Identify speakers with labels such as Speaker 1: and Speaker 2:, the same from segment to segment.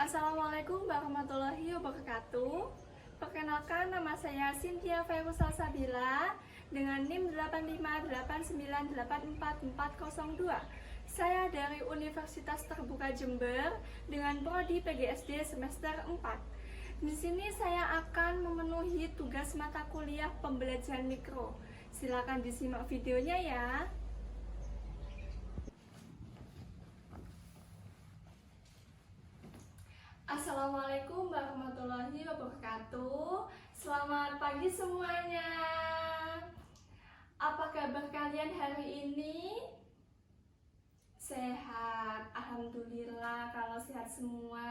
Speaker 1: Assalamualaikum warahmatullahi wabarakatuh. Perkenalkan, nama saya Cynthia Ferusa Sabila dengan NIM 858984402. Saya dari Universitas Terbuka Jember dengan prodi PGSD semester 4. Di sini saya akan memenuhi tugas mata kuliah pembelajaran mikro. Silakan disimak videonya ya. Assalamualaikum warahmatullahi wabarakatuh. Selamat pagi semuanya. Apa kabar kalian hari ini? Sehat, alhamdulillah kalau sehat semua.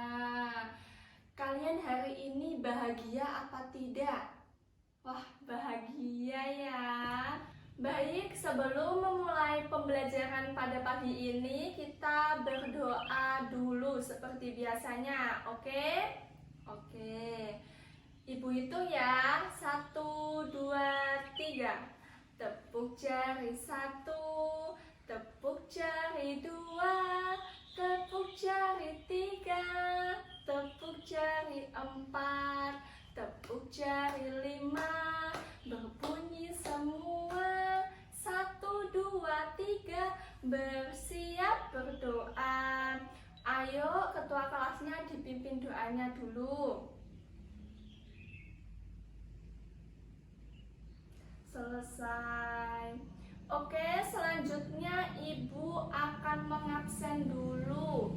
Speaker 1: Kalian hari ini bahagia apa tidak? Wah, bahagia ya. Baik, sebelum memulai pembelajaran pada pagi ini, kita berdoa dulu seperti biasanya, oke? Oke. Ibu hitung ya, 1, 2, 3. Tepuk jari 1, tepuk jari 2, tepuk jari 3, tepuk jari 4, tepuk jari 5, berbunyi semua. 1, 2, 3, bersiap berdoa. Ayo ketua kelasnya dipimpin doanya dulu. Selesai. Oke, selanjutnya ibu akan mengabsen dulu.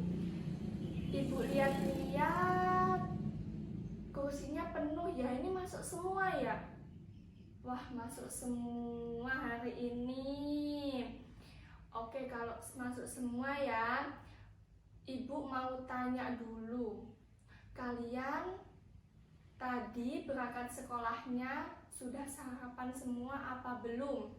Speaker 1: Ibu lihat-lihat, kursinya penuh ya, ini masuk semua ya? Wah, masuk semua hari ini. Oke, kalau masuk semua ya, ibu mau tanya dulu. Kalian tadi berangkat sekolahnya sudah sarapan semua apa belum?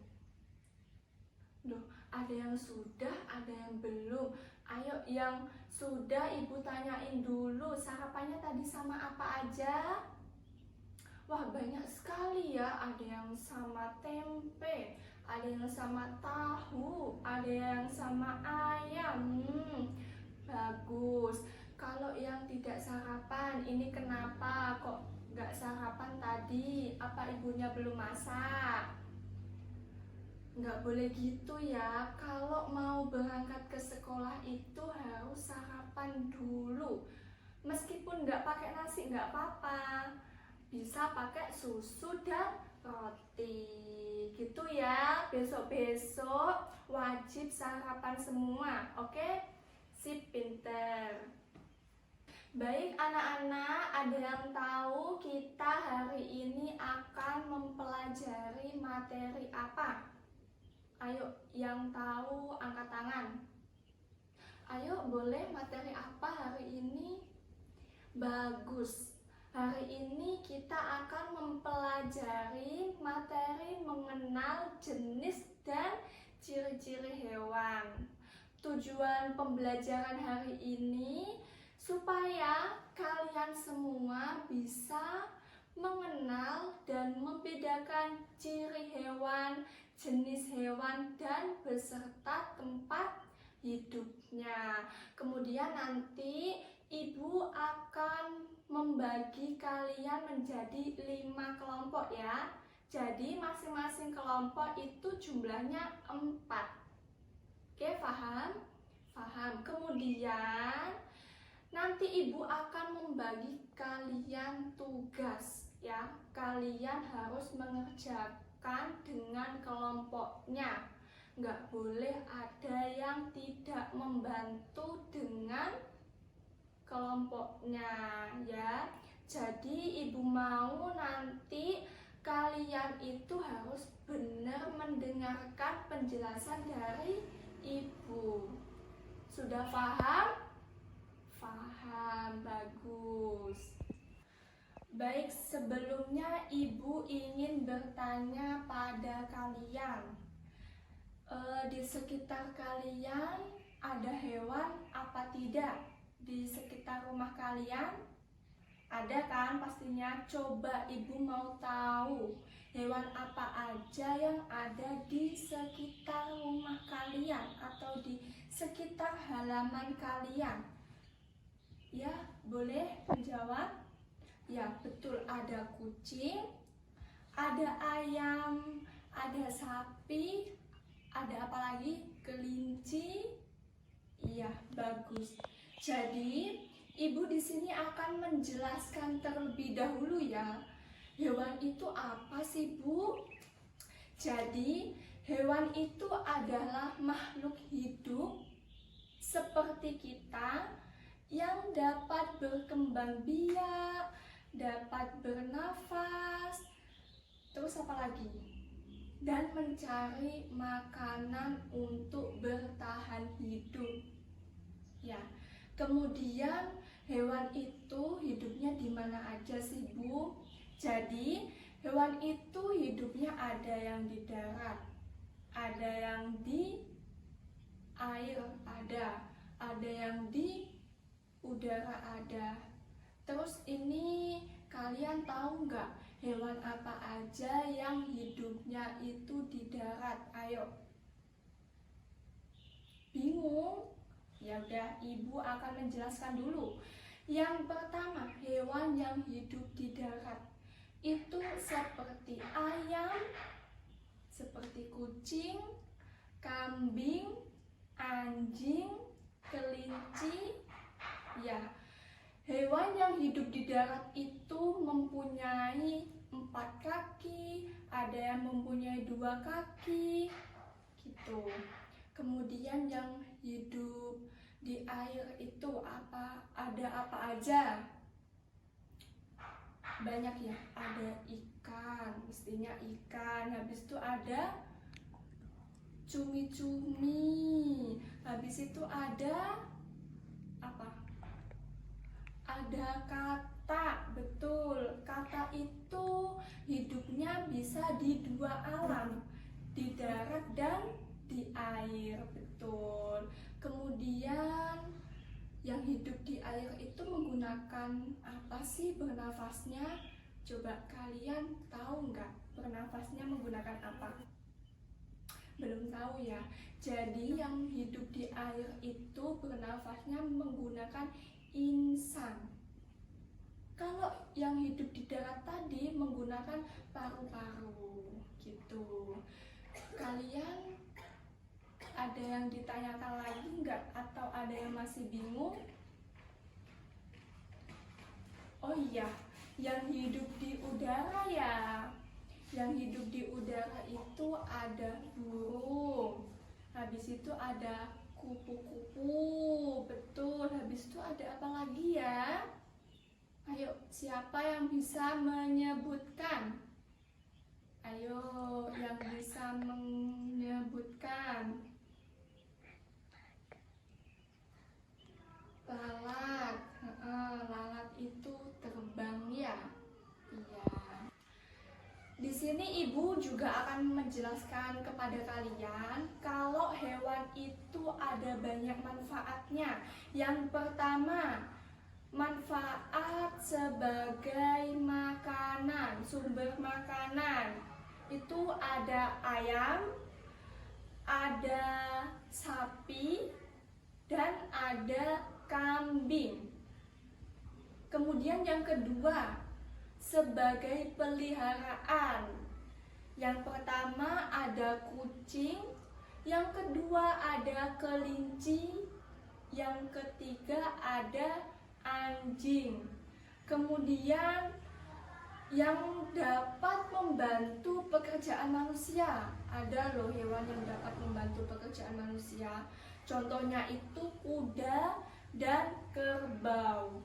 Speaker 1: Duh, ada yang sudah, ada yang belum. Ayo yang sudah ibu tanyain dulu, sarapannya tadi sama apa aja? Wah, banyak sekali ya, ada yang sama tempe, ada yang sama tahu, ada yang sama ayam. Bagus. Kalau yang tidak sarapan, ini kenapa kok nggak sarapan tadi? Apa ibunya belum masak? Nggak boleh gitu ya, kalau mau berangkat ke sekolah itu harus sarapan dulu. Meskipun nggak pakai nasi nggak apa-apa, bisa pakai susu dan roti gitu ya. Besok-besok wajib sarapan semua, oke? Sip, pinter. Baik anak-anak, ada yang tahu kita hari ini akan mempelajari materi apa? Ayo, yang tahu angkat tangan. Ayo, boleh materi apa hari ini? Bagus. Hari ini kita akan mempelajari materi mengenal jenis dan ciri-ciri hewan. Tujuan pembelajaran hari ini supaya kalian semua bisa mengenal dan membedakan ciri hewan, jenis hewan, dan beserta tempat hidupnya. Kemudian nanti ibu akan membagi kalian menjadi 5 kelompok ya. Jadi masing-masing kelompok itu jumlahnya 4. Oke, paham? Paham. Kemudian nanti ibu akan membagi kalian tugas ya. Kalian harus mengerjakan dengan kelompoknya. Nggak boleh ada yang tidak membantu dengan kelompoknya ya. Jadi ibu mau nanti kalian itu harus benar mendengarkan penjelasan dari ibu. Sudah paham? Paham, bagus. Baik, sebelumnya ibu ingin bertanya pada kalian. Di sekitar kalian ada hewan apa tidak? Di sekitar rumah kalian ada kan pastinya. Coba ibu mau tahu hewan apa aja yang ada di sekitar rumah kalian atau di sekitar halaman kalian. Ya, boleh menjawab? Ya, betul, ada kucing, ada ayam, ada sapi, ada apa lagi? Kelinci. Iya, bagus. Jadi, Ibu di sini akan menjelaskan terlebih dahulu ya. Hewan itu apa sih, Bu? Jadi, hewan itu adalah makhluk hidup seperti kita yang dapat berkembang biak, dapat bernafas, terus apa lagi? Dan mencari makanan untuk bertahan hidup. Ya. Kemudian hewan itu hidupnya di mana aja sih, Bu? Jadi, hewan itu hidupnya ada yang di darat, ada yang di air, ada yang di udara ada. Terus ini kalian tahu nggak hewan apa aja yang hidupnya itu di darat? Ayo. Bingung? Ya udah, Ibu akan menjelaskan dulu. Yang pertama, hewan yang hidup di darat itu seperti ayam, seperti kucing, kambing, anjing, kelinci. Ya, hewan yang hidup di darat itu mempunyai 4 kaki, ada yang mempunyai 2 kaki, gitu. Kemudian yang hidup di air itu ada apa aja? Banyak ya, ada ikan, mestinya ikan. Habis itu ada cumi-cumi. Habis itu ada apa? Ada katak, betul. Katak itu hidupnya bisa di 2 alam, di darat dan di air, betul. Kemudian yang hidup di air itu menggunakan apa sih bernafasnya? Coba kalian tahu nggak bernafasnya menggunakan apa? Belum tahu ya. Jadi yang hidup di air itu bernafasnya menggunakan insang. Kalau yang hidup di darat tadi menggunakan paru-paru, gitu. Kalian ada yang ditanyakan lagi nggak? Atau ada yang masih bingung? Oh iya, yang hidup di udara ya. Yang hidup di udara itu ada burung. Habis itu ada kupu-kupu. Betul, habis itu ada apa lagi ya? Ayo, siapa yang bisa menyebutkan? Ayo, yang bisa menyebutkan. Lalat, lalat itu terbang ya. Iya. Di sini Ibu juga akan menjelaskan kepada kalian kalau hewan itu ada banyak manfaatnya. Yang pertama, manfaat sebagai makanan, sumber makanan. Itu ada ayam, ada sapi, dan ada kambing. Kemudian yang kedua, sebagai peliharaan. Yang pertama ada kucing, yang kedua ada kelinci, yang ketiga ada anjing. Kemudian yang dapat membantu pekerjaan manusia. Ada loh hewan yang dapat membantu pekerjaan manusia. Contohnya itu kuda dan kerbau.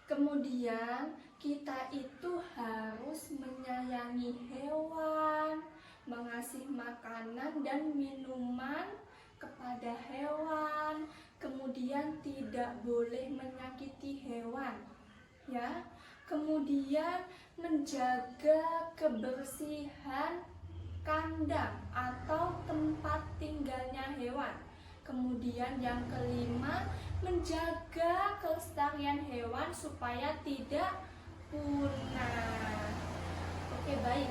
Speaker 1: Kemudian kita itu harus menyayangi hewan, mengasih makanan dan minuman kepada hewan. Kemudian tidak boleh menyakiti hewan, ya. Kemudian menjaga kebersihan kandang atau tempat tinggalnya hewan. Kemudian yang kelima, menjaga kelestarian hewan supaya tidak punah. Oke, baik.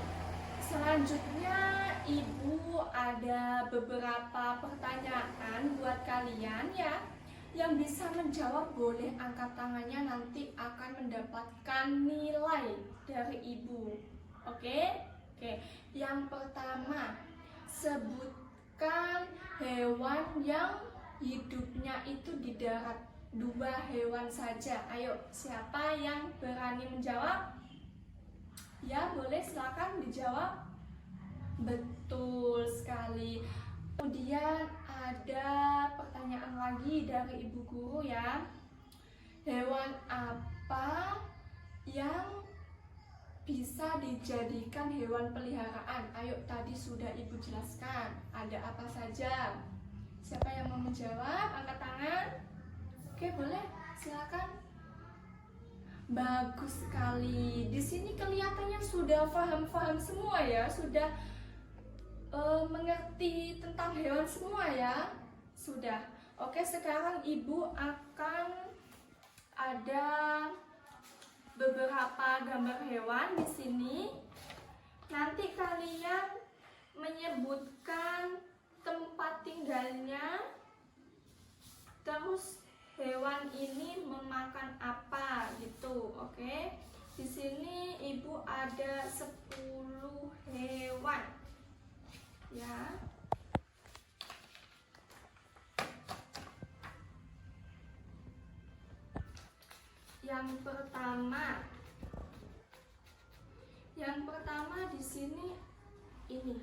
Speaker 1: Selanjutnya Ibu ada beberapa pertanyaan buat kalian ya. Yang bisa menjawab boleh angkat tangannya, nanti akan mendapatkan nilai dari ibu. Oke? Oke. Yang pertama, sebutkan hewan yang hidupnya itu di darat. 2 hewan saja. Ayo, siapa yang berani menjawab? Ya, boleh, silakan dijawab. Betul sekali. Kemudian ada pertanyaan lagi dari ibu guru ya. Hewan apa yang bisa dijadikan hewan peliharaan? Ayo, tadi sudah ibu jelaskan. Ada apa saja? Siapa yang mau menjawab? Angkat tangan. Oke, boleh. Silakan. Bagus sekali. Di sini kelihatannya sudah paham-paham semua ya, sudah mengerti tentang hewan semua ya. Sudah. Oke, sekarang ibu akan ada beberapa gambar hewan di sini. Nanti kalian menyebutkan tempat tinggalnya, terus hewan ini memakan apa gitu. Oke. Di sini ibu ada 10 hewan. Ya. Yang pertama di sini ini.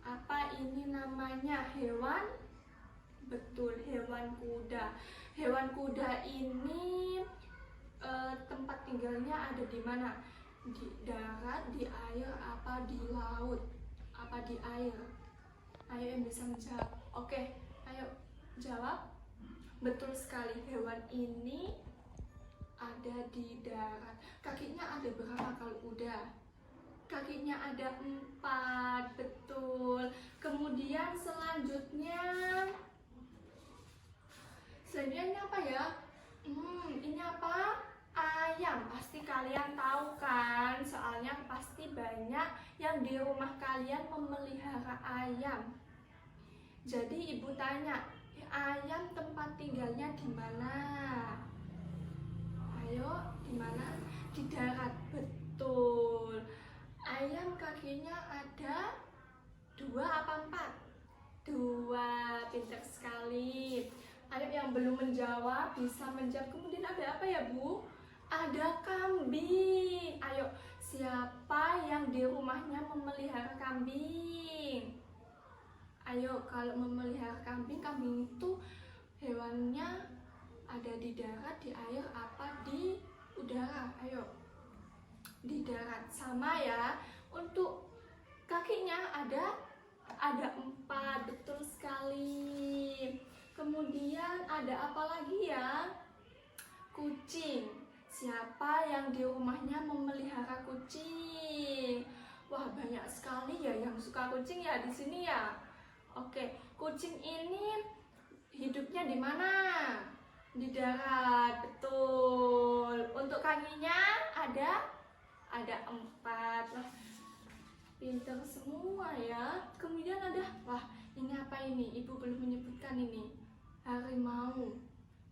Speaker 1: Apa ini namanya? Hewan? Betul, hewan kuda. Hewan kuda ini tempat tinggalnya ada di mana? Di darat, di air, apa di laut? Apa di air? Ayo yang bisa menjawab. Oke, ayo jawab. Betul sekali, hewan ini ada di darat. Kakinya ada berapa kalau kuda? Kakinya ada 4, betul. Kemudian selanjutnya ini apa ya? Ini apa? Ayam. Pasti kalian tahu kan? Soalnya pasti banyak yang di rumah kalian memelihara ayam. Jadi ibu tanya, ayam tempat tinggalnya di mana? Ayo, di mana? Di darat. Betul. Ayam kakinya ada 2 apa 4? 2. Pintar sekali. Ayo yang belum menjawab bisa menjawab. Kemudian ada apa ya Bu? Ada kambing. Ayo, siapa yang di rumahnya memelihara kambing? Ayo, kalau memelihara kambing, kambing itu hewannya ada di darat, di air, apa di udara? Ayo, di darat. Sama ya. Untuk kakinya ada 4, betul sekali. Kemudian ada apa lagi ya? Kucing. Siapa yang di rumahnya memelihara kucing? Wah, banyak sekali ya yang suka kucing ya di sini ya. Oke, kucing ini hidupnya di mana? Di darat, betul. Untuk kakinya ada 4. Wah, pintar semua ya. Kemudian ada, wah, ini apa ini? Ibu belum menyebutkan ini. Harimau.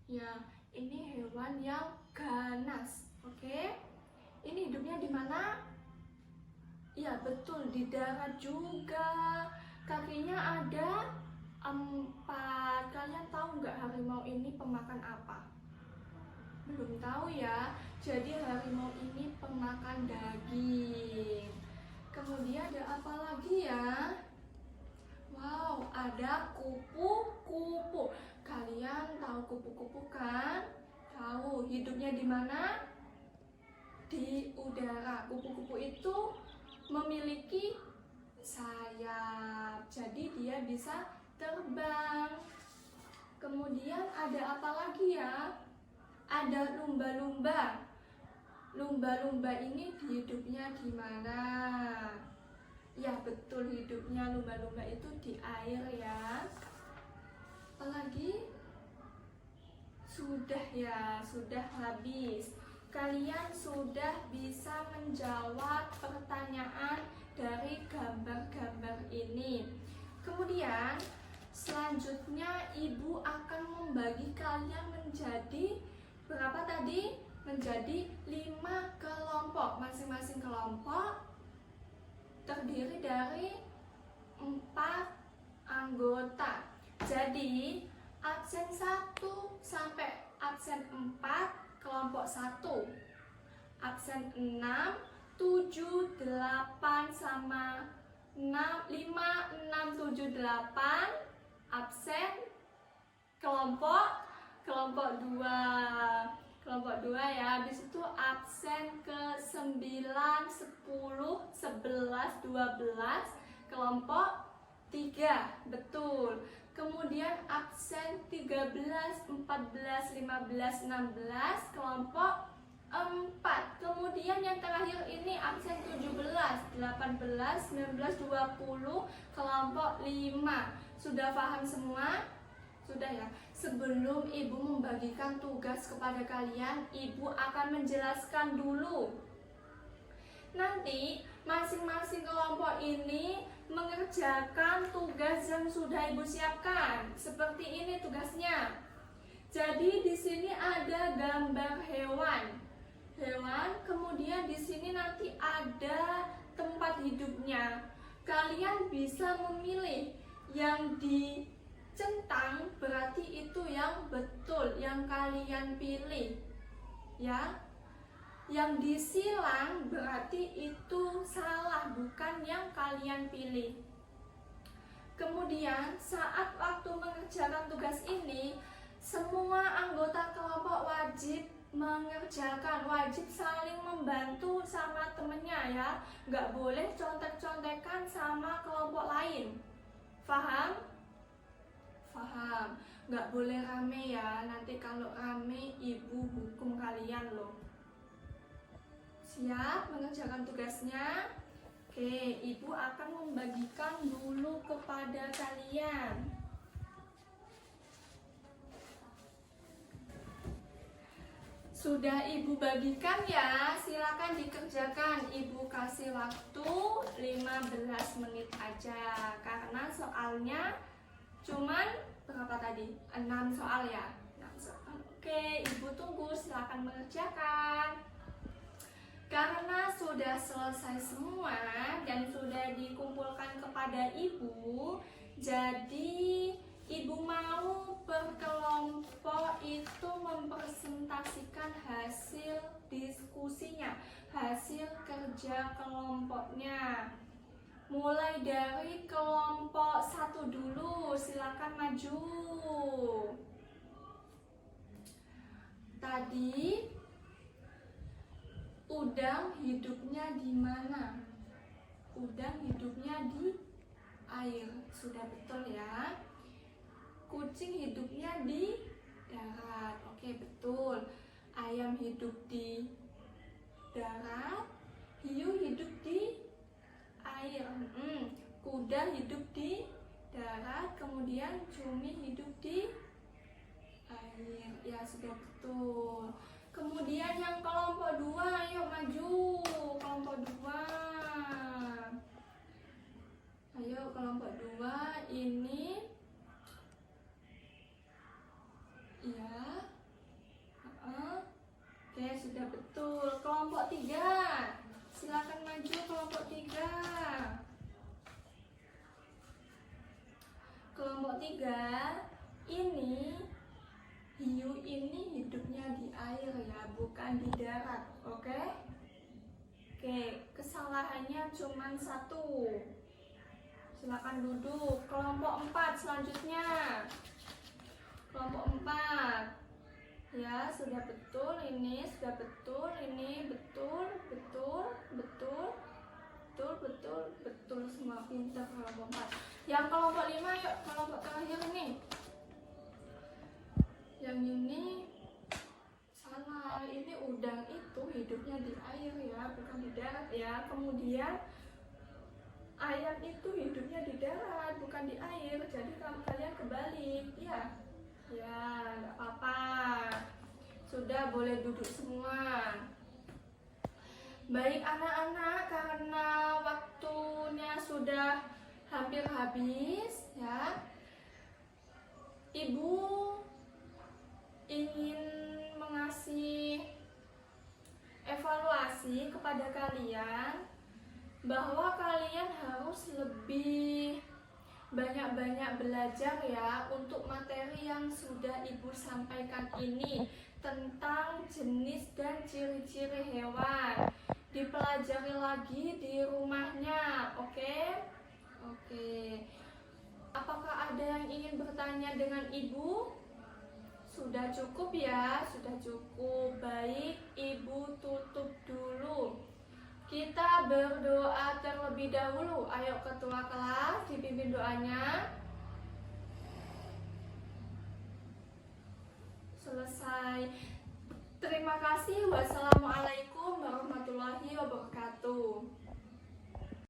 Speaker 1: Ya, ini hewan yang ganas. Oke. Ini hidupnya di mana? Ya, betul, di darat juga. Kakinya ada 4. Kalian tahu nggak harimau ini pemakan apa? Belum tahu ya. Jadi harimau ini pemakan daging. Kemudian ada apa lagi ya? Wow, ada kupu-kupu. Kalian tahu kupu-kupu kan? Tahu hidupnya di mana? Di udara. Kupu-kupu itu memiliki sayap. Jadi dia bisa terbang. Kemudian ada apa lagi ya? Ada lumba-lumba. Lumba-lumba ini hidupnya di mana? Ya, betul, hidupnya lumba-lumba itu di air ya. Apalagi? Sudah ya, sudah habis. Kalian sudah bisa menjawab pertanyaan dari gambar-gambar ini. Kemudian Selanjutnya ibu akan membagi kalian menjadi berapa tadi? Menjadi 5 kelompok. Masing-masing kelompok terdiri dari 4 anggota. Jadi absen 1 sampai absen 4 kelompok 1. Absen 6, 7, 8 sama 6, 5, 6, 7, 8 absen kelompok 2. Kelompok 2 ya. Habis itu absen ke 9, 10, 11, 12 kelompok 3. Betul. Kemudian absen 13, 14, 15, 16 kelompok 4. Kemudian yang terakhir ini absen 17, 18, 19, 20 kelompok 5. Sudah paham semua? Sudah ya. Sebelum ibu membagikan tugas kepada kalian, ibu akan menjelaskan dulu. Nanti masing-masing kelompok ini mengerjakan tugas yang sudah ibu siapkan. Seperti ini tugasnya. Jadi di sini ada gambar hewan. Kemudian di sini nanti ada tempat hidupnya. Kalian bisa memilih yang dicentang, berarti itu yang betul, yang kalian pilih, ya. Yang disilang berarti itu salah, bukan yang kalian pilih. Kemudian saat waktu mengerjakan tugas ini, semua anggota kelompok wajib mengerjakan, wajib saling membantu sama temennya ya. Nggak boleh contek-contekan sama kelompok lain. Paham? Paham. Nggak boleh rame ya, nanti kalau rame ibu hukum kalian loh. Siap mengerjakan tugasnya? Oke, ibu akan membagikan dulu kepada kalian. Sudah ibu bagikan ya, silakan dikerjakan. Ibu kasih waktu 15 menit aja, karena soalnya cuman berapa tadi? 6 soal ya. 6 soal. Oke, ibu tunggu, silakan mengerjakan. Karena sudah selesai semua dan sudah dikumpulkan kepada ibu, jadi ibu mau per kelompok itu mempresentasikan hasil diskusinya, hasil kerja kelompoknya. Mulai dari kelompok 1 dulu, silakan maju. Tadi udang hidupnya di mana? Udang hidupnya di air. Sudah betul ya. Kucing hidupnya di darat. Oke, betul. Ayam hidup di darat. Hiu hidup di air. Kuda hidup di darat. Kemudian cumi hidup di air. Ya, sudah betul. Kemudian yang kelompok 2, ayo maju. Kelompok 2. Ayo kelompok 2 ini. Ya. Oke, sudah betul. Kelompok 3. Silakan maju kelompok 3. Kelompok 3 ini, hiu ini hidupnya di air ya, bukan di darat. Oke? Oke, kesalahannya cuma 1. Silakan duduk. Kelompok 4 selanjutnya. Kelompok 4. Ya, sudah betul, ini sudah betul, ini betul, betul, betul, betul, betul, betul, semua pintar kelompok 4. Yang kelompok 5, yuk kelompok terakhir ini. Yang ini salah, ini udang itu hidupnya di air ya, bukan di darat ya. Kemudian ayam itu hidupnya di darat, bukan di air. Jadi kalau kalian kebalik, ya. Ya, nggak apa-apa. Sudah boleh duduk semua. Baik anak-anak, karena waktunya sudah hampir habis ya. Ibu ingin mengasih evaluasi kepada kalian bahwa kalian harus lebih banyak-banyak belajar ya untuk materi yang sudah Ibu sampaikan ini tentang jenis dan ciri-ciri hewan. Dipelajari lagi di rumahnya, oke? Oke. Apakah ada yang ingin bertanya dengan Ibu? Sudah cukup ya, sudah cukup. Baik, Ibu tutup dulu. Kita berdoa terlebih dahulu. Ayo ketua kelas dipimpin doanya. Selesai. Terima kasih. Wassalamualaikum warahmatullahi wabarakatuh.